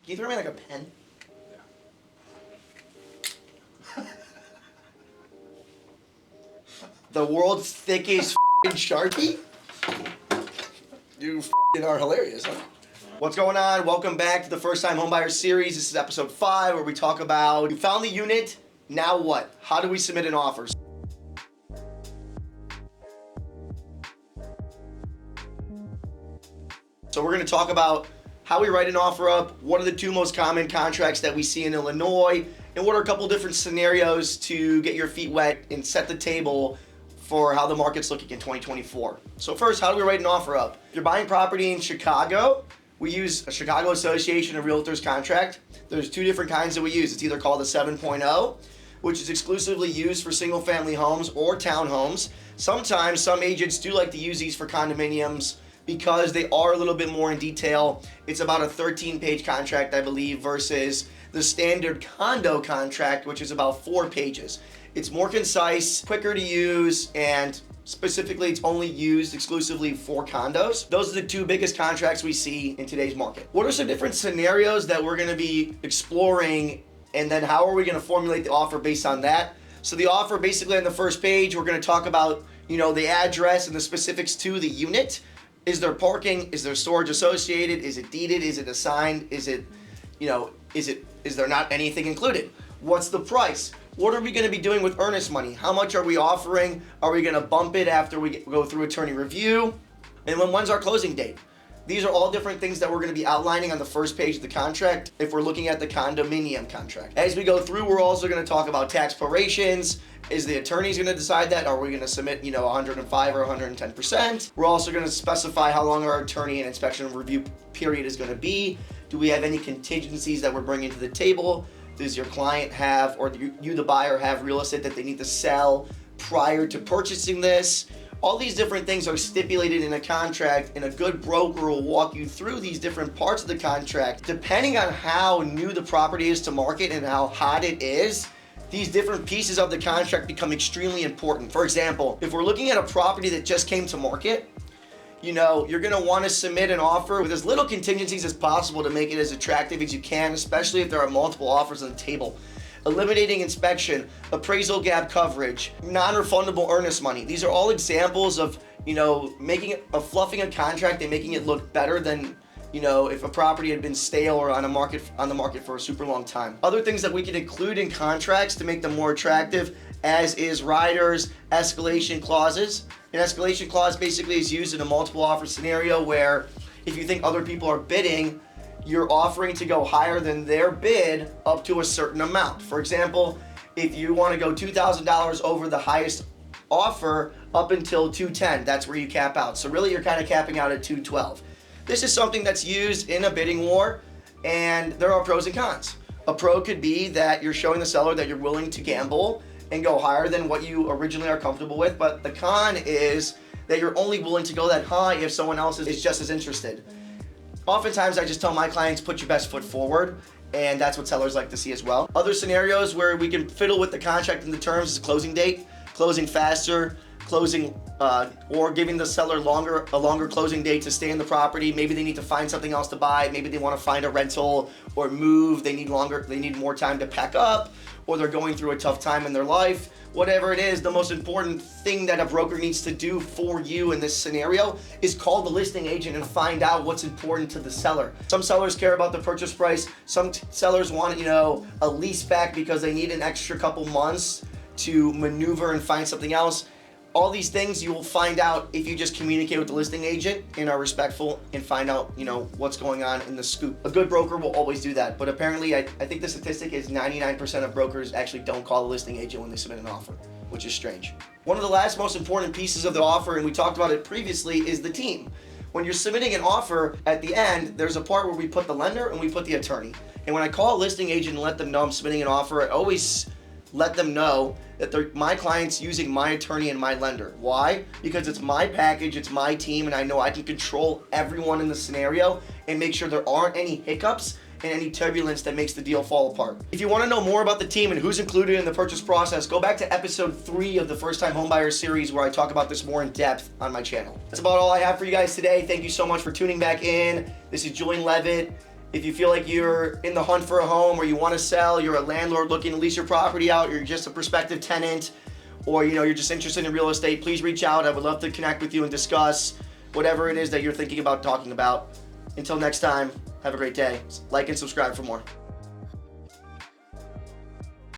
you throw me like a pen? Yeah. The world's thickest Sharpie? You are hilarious, huh? What's going on? Welcome back to the First Time Homebuyer Series. This is episode 5 where we talk about, you found the unit, now what? How do we submit an offer? So we're going to talk about how we write an offer up, what are the 2 most common contracts that we see in Illinois, and what are a couple different scenarios to get your feet wet and set the table for how the market's looking in 2024. So first, how do we write an offer up? If you're buying property in Chicago, we use a Chicago Association of Realtors contract. There's 2 different kinds that we use. It's either called a 7.0, which is exclusively used for single family homes or townhomes. Sometimes some agents do like to use these for condominiums because they are a little bit more in detail. It's about a 13-page contract, I believe, versus the standard condo contract, which is about 4 pages. It's more concise, quicker to use, and specifically it's only used exclusively for condos. Those are the 2 biggest contracts we see in today's market. What are some different scenarios that we're gonna be exploring, and then how are we gonna formulate the offer based on that? So the offer, basically on the first page, we're gonna talk about, the address and the specifics to the unit. Is there parking? Is there storage associated? Is it deeded? Is it assigned? Is it, is there not anything included? What's the price? What are we going to be doing with earnest money? How much are we offering? Are we going to bump it after we go through attorney review? And when's our closing date? These are all different things that we're going to be outlining on the first page of the contract if we're looking at the condominium contract. As we go through, we're also going to talk about tax prorations. Is the attorney's going to decide that? Are we going to submit, 105 or 110%? We're also going to specify how long our attorney and inspection review period is going to be. Do we have any contingencies that we're bringing to the table? Does your client have, or you the buyer, have real estate that they need to sell prior to purchasing this? All these different things are stipulated in a contract, and a good broker will walk you through these different parts of the contract. Depending on how new the property is to market and how hot it is, these different pieces of the contract become extremely important. For example, if we're looking at a property that just came to market, you're going to want to submit an offer with as little contingencies as possible to make it as attractive as you can, especially if there are multiple offers on the table. Eliminating inspection, appraisal gap coverage, non-refundable earnest money. These are all examples of, fluffing a contract and making it look better than, if a property had been stale or on the market for a super long time. Other things that we can include in contracts to make them more attractive, as is riders, escalation clauses. An escalation clause basically is used in a multiple offer scenario where if you think other people are bidding, you're offering to go higher than their bid up to a certain amount. For example, if you want to go $2,000 over the highest offer up until $210, that's where you cap out. So really you're kind of capping out at $212. This is something that's used in a bidding war, and there are pros and cons. A pro could be that you're showing the seller that you're willing to gamble and go higher than what you originally are comfortable with, but the con is that you're only willing to go that high if someone else is just as interested. Oftentimes I just tell my clients, put your best foot forward, and that's what sellers like to see as well. Other scenarios where we can fiddle with the contract and the terms is closing date, closing faster, closing or giving the seller a longer closing date to stay in the property. Maybe they need to find something else to buy. Maybe they want to find a rental or move. They need more time to pack up, or they're going through a tough time in their life. Whatever it is, the most important thing that a broker needs to do for you in this scenario is call the listing agent and find out what's important to the seller. Some sellers care about the purchase price. Some sellers want, a lease back because they need an extra couple months to maneuver and find something else. All these things you will find out if you just communicate with the listing agent and are respectful and find out, what's going on in the scoop. A good broker will always do that, but apparently I think the statistic is 99% of brokers actually don't call the listing agent when they submit an offer, which is strange. One of the last most important pieces of the offer, and we talked about it previously, is the team. When you're submitting an offer, at the end, there's a part where we put the lender and we put the attorney. And when I call a listing agent and let them know I'm submitting an offer, I always let them know that my client's using my attorney and my lender. Why? Because it's my package, it's my team, and I know I can control everyone in the scenario and make sure there aren't any hiccups and any turbulence that makes the deal fall apart. If you want to know more about the team and who's included in the purchase process, go back to episode 3 of the First Time Homebuyer series where I talk about this more in depth on my channel. That's about all I have for you guys today. Thank you so much for tuning back in. This is Julian Levit, If you feel like you're in the hunt for a home, or you want to sell, you're a landlord looking to lease your property out, you're just a prospective tenant, or you're just interested in real estate, please reach out. I would love to connect with you and discuss whatever it is that you're thinking about talking about. Until next time, have a great day. Like and subscribe for more.